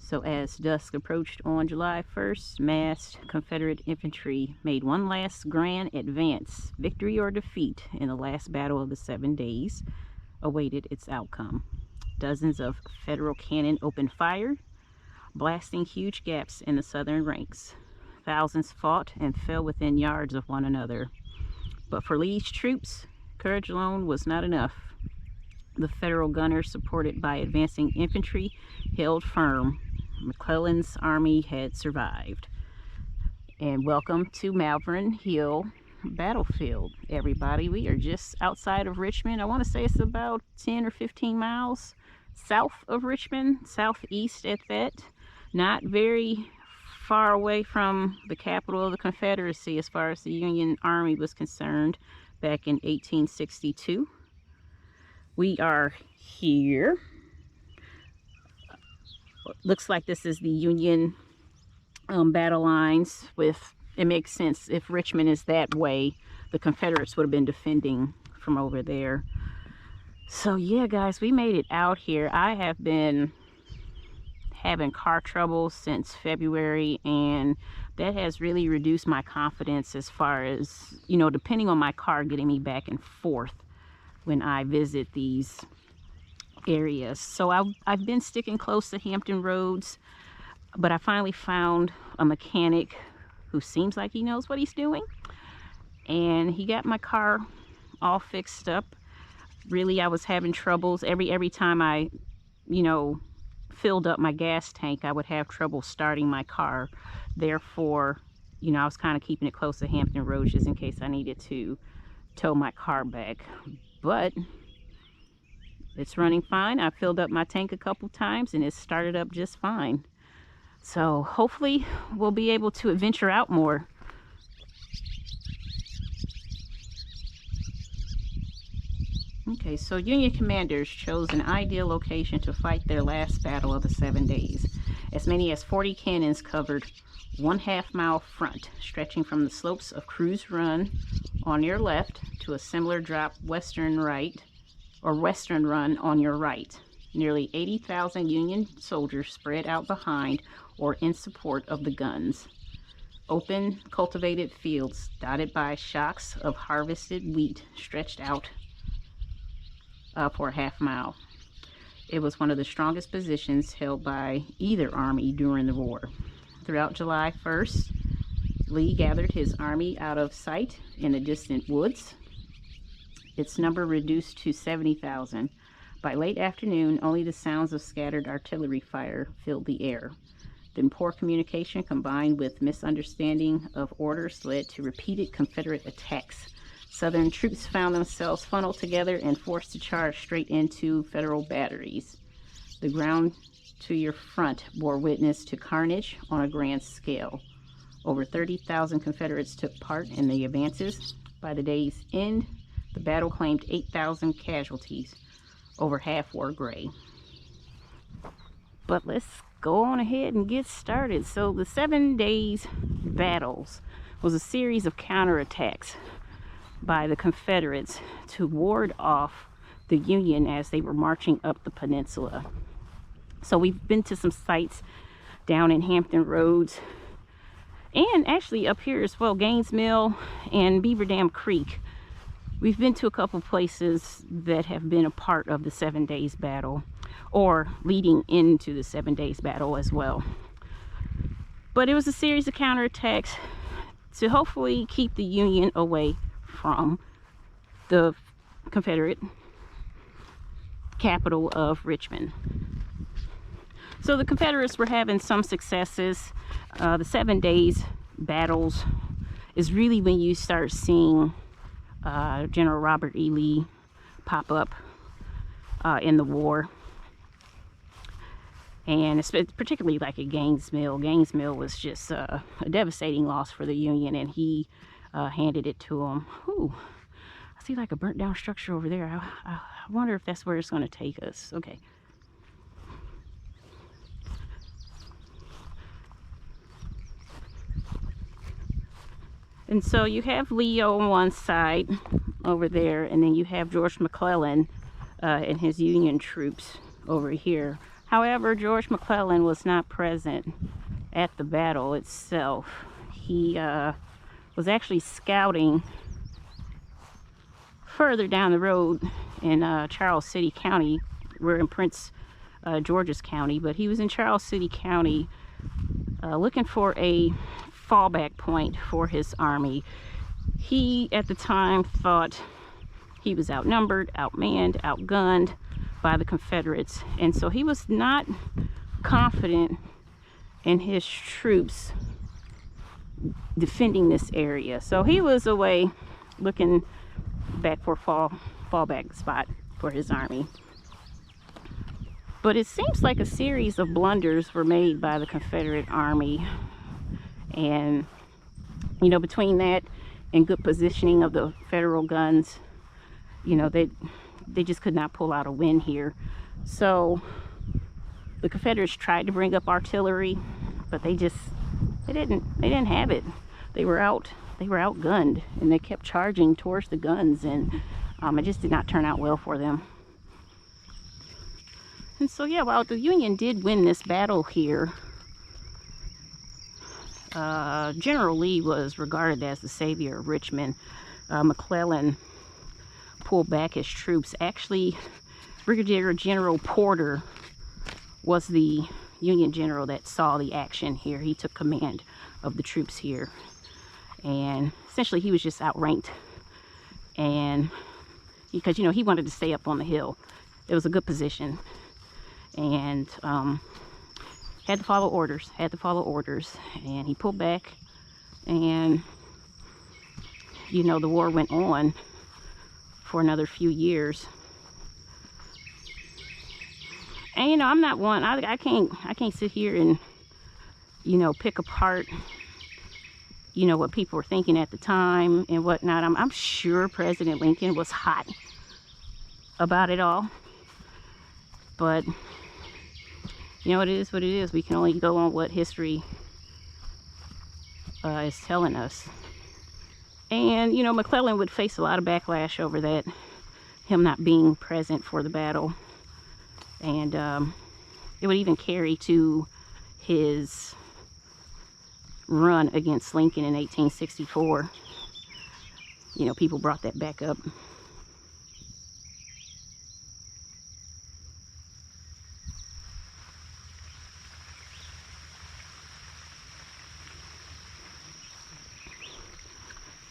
So as dusk approached on July 1st, massed Confederate infantry made one last grand advance. Victory or defeat in the last battle of the 7 days awaited its outcome. Dozens of Federal cannon opened fire, blasting huge gaps in the Southern ranks. Thousands fought and fell within yards of one another. But for Lee's troops, courage alone was not enough. The Federal gunners, supported by advancing infantry, held firm. McClellan's army had survived. And welcome to Malvern Hill Battlefield, everybody. We are just outside of Richmond. I want to say it's about 10 or 15 miles south of Richmond, southeast at that. Not very far away from the capital of the Confederacy as far as the Union Army was concerned back in 1862. We are here. Looks like this is the Union battle lines. It makes sense if Richmond is that way, the Confederates would have been defending from over there. So yeah, guys, we made it out here. I have been having car trouble since February, and that has really reduced my confidence as far as, you know, depending on my car getting me back and forth when I visit these areas. So I've been sticking close to Hampton Roads, but I finally found a mechanic who seems like he knows what he's doing, and he got my car all fixed up. Really, I was having troubles every time I, you know, filled up my gas tank. I would have trouble starting my car. Therefore, you know, I was kind of keeping it close to Hampton Roads just in case I needed to tow my car back. But it's running fine. I filled up my tank a couple times and it started up just fine. So hopefully we'll be able to adventure out more. Okay, so Union commanders chose an ideal location to fight their last battle of the 7 days. As many as 40 cannons covered 1/2 mile front, stretching from the slopes of Cruz Run on your left to a similar drop Western Run on your right. Nearly 80,000 Union soldiers spread out behind or in support of the guns. Open, cultivated fields dotted by shocks of harvested wheat stretched out for a 1/2 mile. It was one of the strongest positions held by either army during the war. Throughout July 1st, Lee gathered his army out of sight in the distant woods, its number reduced to 70,000. By late afternoon, only the sounds of scattered artillery fire filled the air. Then poor communication combined with misunderstanding of orders led to repeated Confederate attacks. Southern troops found themselves funneled together and forced to charge straight into Federal batteries. The ground to your front bore witness to carnage on a grand scale. Over 30,000 Confederates took part in the advances. By the day's end, the battle claimed 8,000 casualties. Over half wore gray. But let's go on ahead and get started. So the 7 days battles was a series of counterattacks by the Confederates to ward off the Union as they were marching up the peninsula. So we've been to some sites down in Hampton Roads and actually up here as well, Gaines Mill and Beaver Dam Creek. We've been to a couple places that have been a part of the 7 days battle or leading into the 7 days battle as well. But it was a series of counterattacks to hopefully keep the Union away from the Confederate capital of Richmond. So the Confederates were having some successes. The 7 days battles is really when you start seeing General Robert E. Lee pop up in the war. And it's particularly like at Gaines Mill. Gaines Mill was just a devastating loss for the Union, and he handed it to them. Ooh, I see like a burnt down structure over there. I wonder if that's where it's going to take us. Okay. And so you have Leo on one side over there, and then you have George McClellan and his Union troops over here However, George McClellan was not present at the battle itself. He was actually scouting further down the road in Charles City County. We're in Prince George's County, but he was in Charles City County looking for a fallback point for his army. He, at the time, thought he was outnumbered, outmanned, outgunned by the Confederates, and so he was not confident in his troops defending this area. So he was away looking back for a fallback spot for his army. But it seems like a series of blunders were made by the Confederate Army. And, you know, between that and good positioning of the Federal guns, you know, they just could not pull out a win here. So the Confederates tried to bring up artillery, but they didn't have it. They were outgunned, and they kept charging towards the guns, and it just did not turn out well for them. And so, yeah, while the Union did win this battle here, General Lee was regarded as the savior of Richmond. McClellan pulled back his troops. Actually, Brigadier General Porter was the Union general that saw the action here. He took command of the troops here, and essentially he was just outranked, and because, you know, he wanted to stay up on the hill. It was a good position, and had to follow orders, and he pulled back, and, you know, the war went on for another few years. And, you know, I'm not one, I can't sit here and, you know, pick apart, you know, what people were thinking at the time and whatnot. I'm sure President Lincoln was hot about it all, but, you know, it is what it is. We can only go on what history is telling us. And, you know, McClellan would face a lot of backlash over that, him not being present for the battle. And it would even carry to his run against Lincoln in 1864. You know, people brought that back up.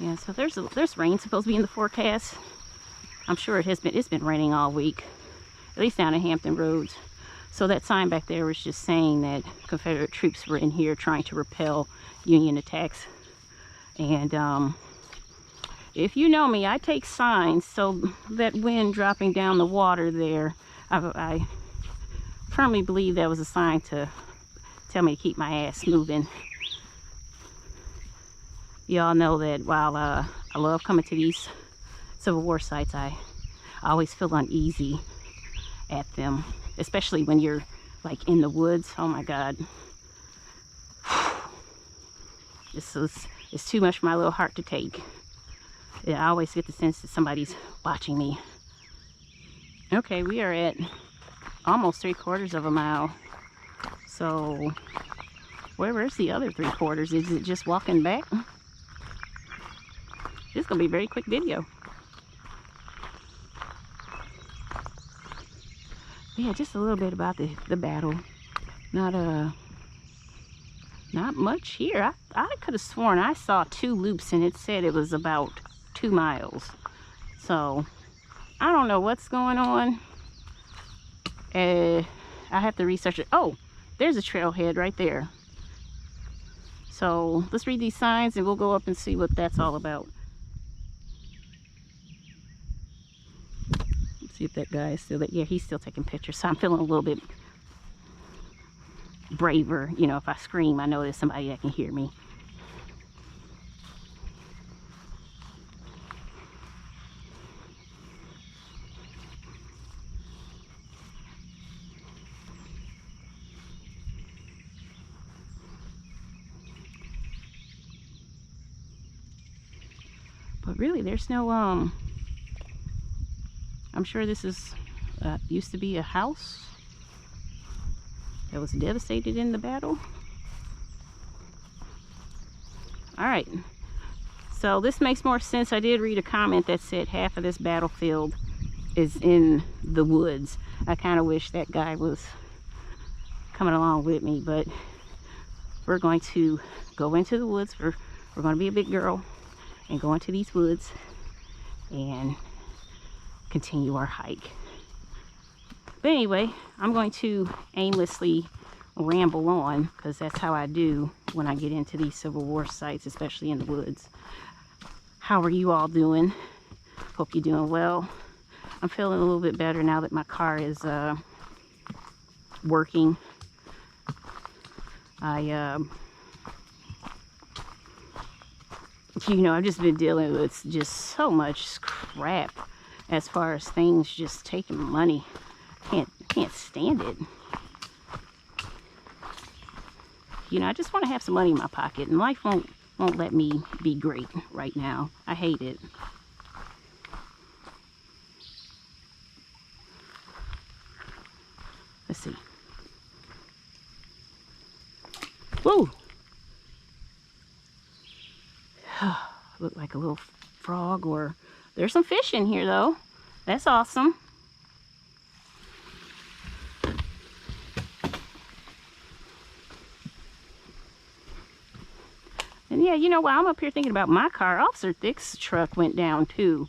Yeah, so there's rain supposed to be in the forecast. I'm sure it's been raining all week, at least down in Hampton Roads. So that sign back there was just saying that Confederate troops were in here trying to repel Union attacks. And if you know me, I take signs, so that wind dropping down the water there, I firmly believe that was a sign to tell me to keep my ass moving. Y'all know that while I love coming to these Civil War sites, I always feel uneasy at them, especially when you're like in the woods. Oh my God, it's too much for my little heart to take. I always get the sense that somebody's watching me. Okay, we are at almost 3/4 of a mile. So where's the other 3/4? Is it just walking back? This is gonna be a very quick video. Yeah, just a little bit about the battle. Not much here. I could have sworn I saw 2 loops and it said it was about 2 miles. So I don't know what's going on. I have to research it. Oh, there's a trailhead right there. So let's read these signs and we'll go up and see what that's all about. See if that guy is still there. Yeah, he's still taking pictures, so I'm feeling a little bit braver. You know, if I scream, I know there's somebody that can hear me. But really, there's no I'm sure this is used to be a house. that was devastated in the battle. All right, so this makes more sense. I did read a comment that said half of this battlefield is in the woods. I kind of wish that guy was coming along with me, but we're going to go into the woods. We're going to be a big girl and go into these woods and continue our hike. But anyway, I'm going to aimlessly ramble on, because that's how I do when I get into these Civil War sites, especially in the woods. How are you all doing? Hope you're doing well. I'm feeling a little bit better now that my car is working. I've just been dealing with just so much crap as far as things just taking money. Can't stand it. I just want to have some money in my pocket, and life won't let me be great right now. I hate it. Let's see. Whoa! Look like a little frog, or there's some fish in here though. That's awesome. And yeah, while I'm up here thinking about my car, Officer Thick's truck went down too.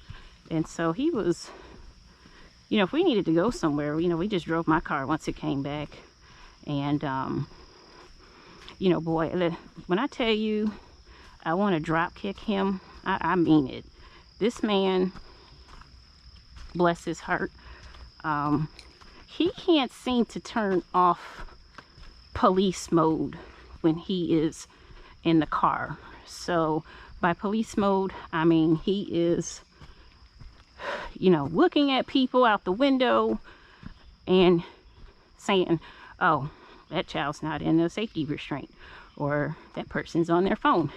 And so he was, if we needed to go somewhere, we just drove my car once it came back. And, boy, when I tell you I want to drop kick him, I mean it. This man, bless his heart, he can't seem to turn off police mode when he is in the car. So by police mode, I mean he is, looking at people out the window and saying, oh, that child's not in a safety restraint, or that person's on their phone.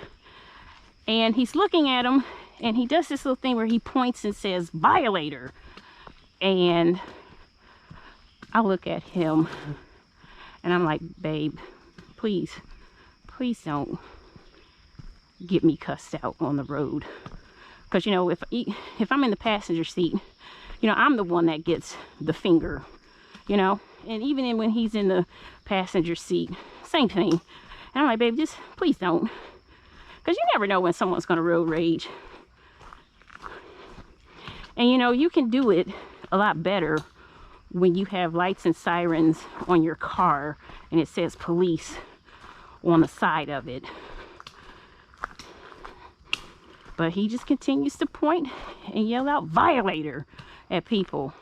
And he's looking at them, and he does this little thing where he points and says, violator. And I look at him and I'm like, babe, please don't get me cussed out on the road. Because, if I'm in the passenger seat, I'm the one that gets the finger, and even when he's in the passenger seat, same thing. And I'm like, babe, just please don't. Because you never know when someone's going to road rage. And, you can do it a lot better when you have lights and sirens on your car and it says police on the side of it. But he just continues to point and yell out violator at people.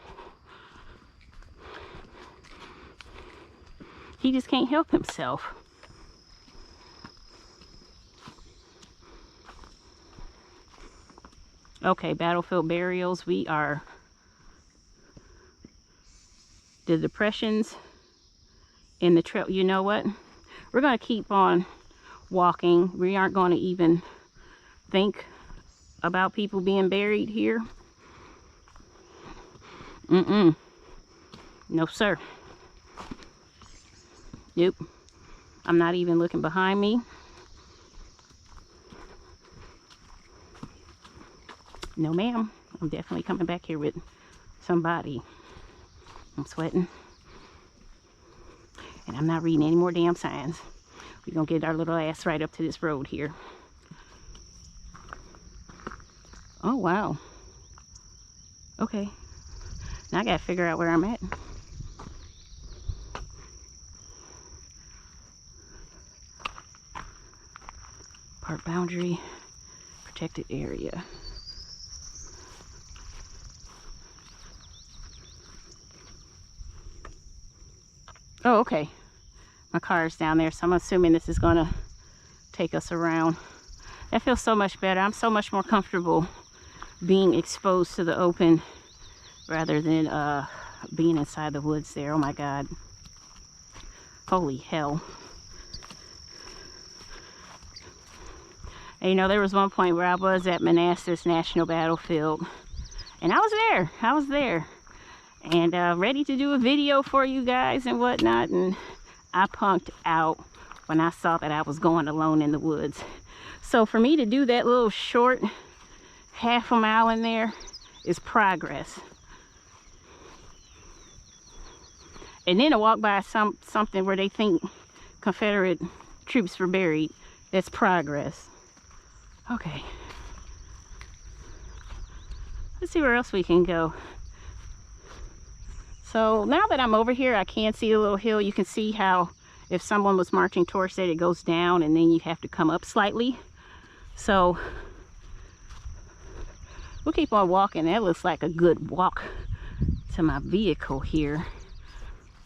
He just can't help himself. Okay, battlefield burials. We are the depressions in the trail. You know what? We're going to keep on walking. We aren't going to even think about people being buried here. No, sir. Nope. I'm not even looking behind me. No, ma'am. I'm definitely coming back here with somebody. I'm sweating. And I'm not reading any more damn signs. We're going to get our little ass right up to this road here. Oh, wow. Okay. Now I got to figure out where I'm at. Park boundary, protected area. Oh, okay. My car is down there, so I'm assuming this is going to take us around. That feels so much better. I'm so much more comfortable being exposed to the open rather than being inside the woods there. Oh my God. Holy hell. And, there was one point where I was at Manassas National Battlefield, and I was there and ready to do a video for you guys and whatnot, and I punked out when I saw that I was going alone in the woods. So for me to do that little short half a mile in there is progress. And then to walk by something where they think Confederate troops were buried, that's progress. Okay. Let's see where else we can go. So now that I'm over here, I can see a little hill. You can see how if someone was marching towards it, it goes down and then you have to come up slightly. So we'll keep on walking. That looks like a good walk to my vehicle here.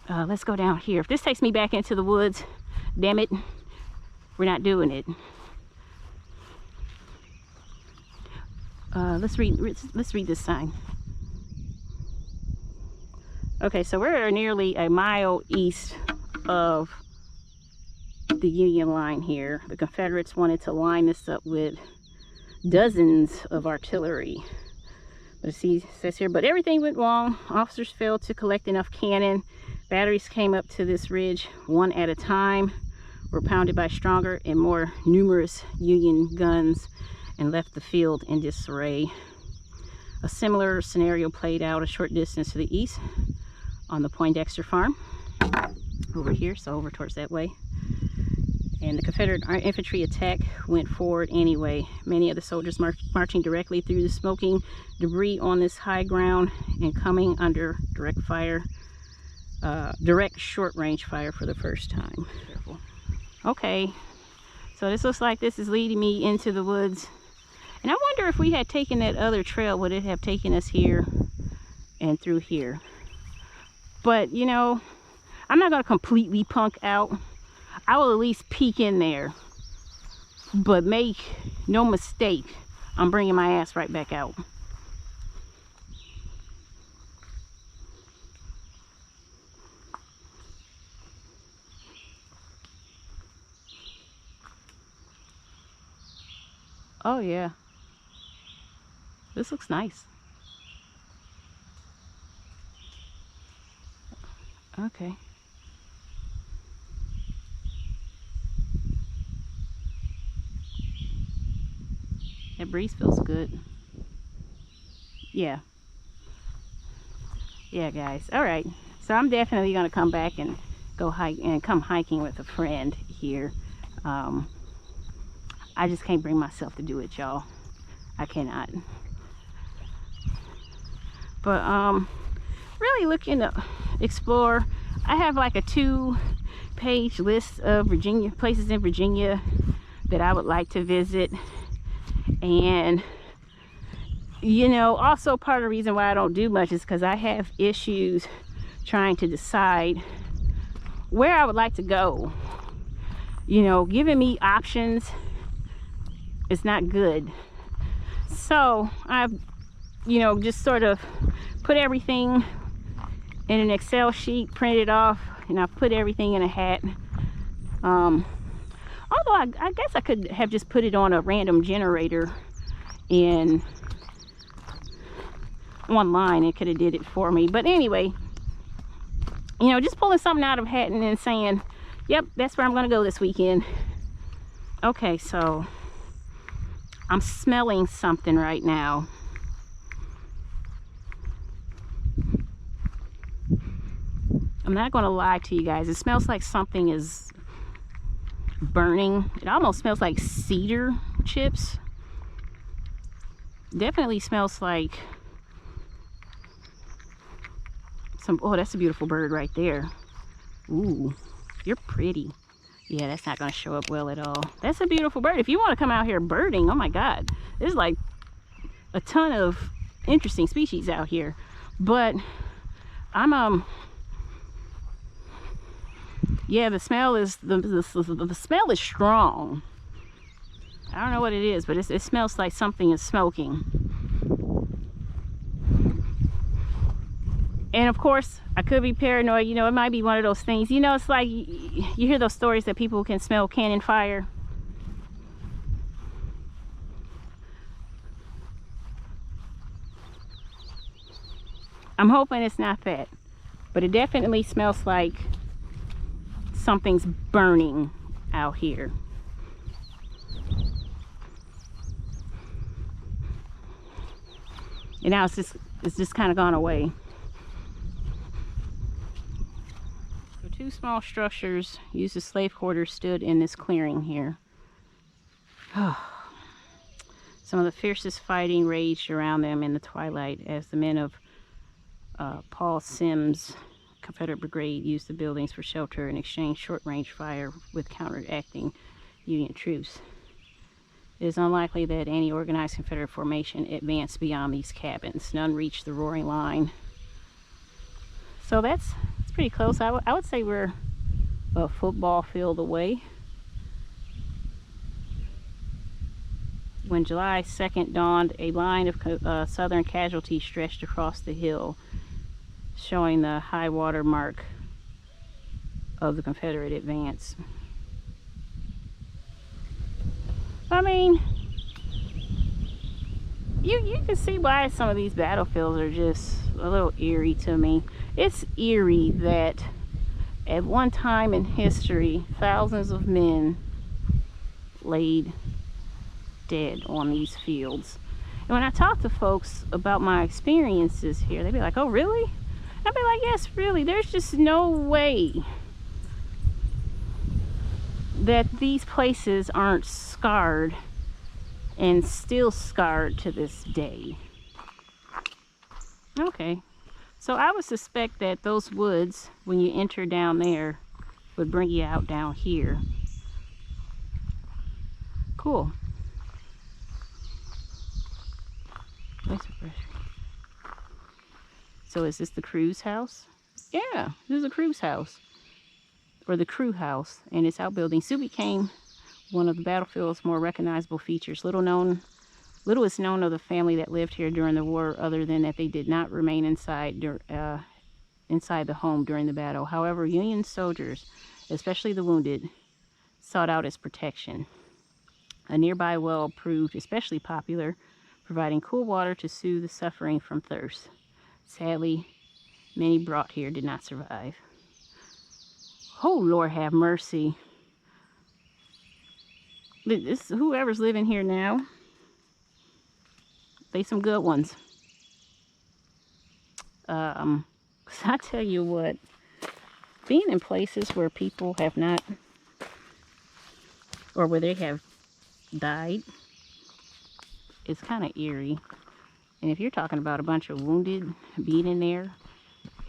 Let's go down here. If this takes me back into the woods, damn it, we're not doing it. Let's read this sign. Okay, so we're nearly a mile east of the Union line here. The Confederates wanted to line this up with dozens of artillery. But see, it says here, but everything went wrong. Officers failed to collect enough cannon. Batteries came up to this ridge one at a time, were pounded by stronger and more numerous Union guns, and left the field in disarray. A similar scenario played out a short distance to the east on the Poindexter farm over here, so over towards that way. And the Confederate infantry attack went forward anyway. Many of the soldiers marching directly through the smoking debris on this high ground and coming under direct fire, direct short-range fire for the first time. Careful. Okay, so this looks like this is leading me into the woods. And I wonder if we had taken that other trail, would it have taken us here and through here? But, you know, I'm not going to completely punk out. I will at least peek in there. But make no mistake, I'm bringing my ass right back out. Oh, yeah. This looks nice. Okay. That breeze feels good. Yeah. Yeah, guys. All right. So I'm definitely going to come back and go hike and come hiking with a friend here. I just can't bring myself to do it, y'all. I cannot. But really looking to explore. I have like a 2-page list of places in Virginia that I would like to visit. And you know, also part of the reason why I don't do much is because I have issues trying to decide where I would like to go. You know, giving me options is not good. So I've, you know, just sort of put everything in an Excel sheet, printed off, and I've put everything in a hat. Although I guess I could have just put it on a random generator in online. It could have did it for me. But anyway, you know, just pulling something out of a hat and then saying, yep, that's where I'm going to go this weekend. Okay, so I'm smelling something right now. I'm not going to lie to you guys. It smells like something is burning. It almost smells like cedar chips. Definitely smells like some, oh, that's a beautiful bird right there. Ooh, you're pretty. Yeah, that's not going to show up well at all. That's a beautiful bird. If you want to come out here birding, oh my God, there's like a ton of interesting species out here. But I'm yeah, the smell is the smell is strong. I don't know what it is, but it smells like something is smoking. And of course, I could be paranoid. You know, it might be one of those things. You know, it's like you hear those stories that people can smell cannon fire. I'm hoping it's not that, but it definitely smells like something's burning out here. And now it's just kind of gone away. So 2 small structures used as slave quarters stood in this clearing here. Some of the fiercest fighting raged around them in the twilight as the men of Paul Sims' Confederate Brigade used the buildings for shelter and exchanged short-range fire with counteracting Union troops. It is unlikely that any organized Confederate formation advanced beyond these cabins. None reached the roaring line. So that's pretty close. I would say we're a football field away. When July 2nd dawned, a line of Southern casualties stretched across the hill, showing the high water mark of the Confederate advance. I mean, you can see why some of these battlefields are just a little eerie to me. It's eerie that at one time in history, thousands of men laid dead on these fields. And when I talk to folks about my experiences here, they'd be like, oh really? I'd be like, yes, really. There's just no way that these places aren't scarred and still scarred to this day. Okay, so I would suspect that those woods, when you enter down there, would bring you out down here. Cool. So is this the crew's house? Yeah, this is the crew's house. Or the crew house, and its outbuilding soon became one of the battlefield's more recognizable features. Little is known of the family that lived here during the war, other than that they did not remain inside the home during the battle. However, Union soldiers, especially the wounded, sought out its protection. A nearby well proved especially popular, providing cool water to soothe the suffering from thirst. Sadly, many brought here did not survive. Oh, Lord have mercy. Whoever's living here now, they some good ones. 'Cause I tell you what, being in places where people have not, or where they have died, is kind of eerie. And if you're talking about a bunch of wounded being in there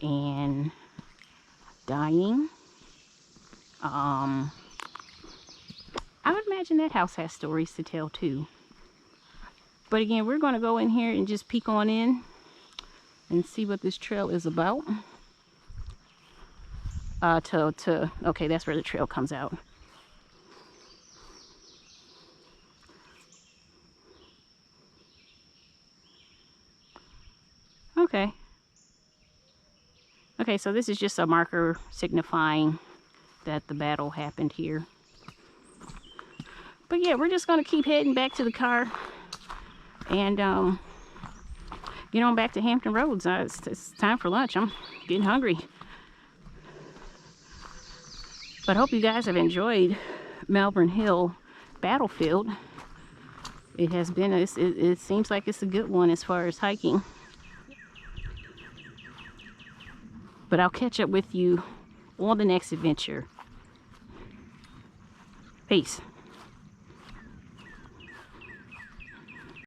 and dying, I would imagine that house has stories to tell too. But again, we're going to go in here and just peek on in and see what this trail is about. Okay, that's where the trail comes out. Okay. Okay, so this is just a marker signifying that the battle happened here. But yeah, we're just going to keep heading back to the car and get on back to Hampton Roads. It's time for lunch. I'm getting hungry. But I hope you guys have enjoyed Malvern Hill Battlefield. It has been, it seems like it's a good one as far as hiking. But I'll catch up with you on the next adventure. Peace.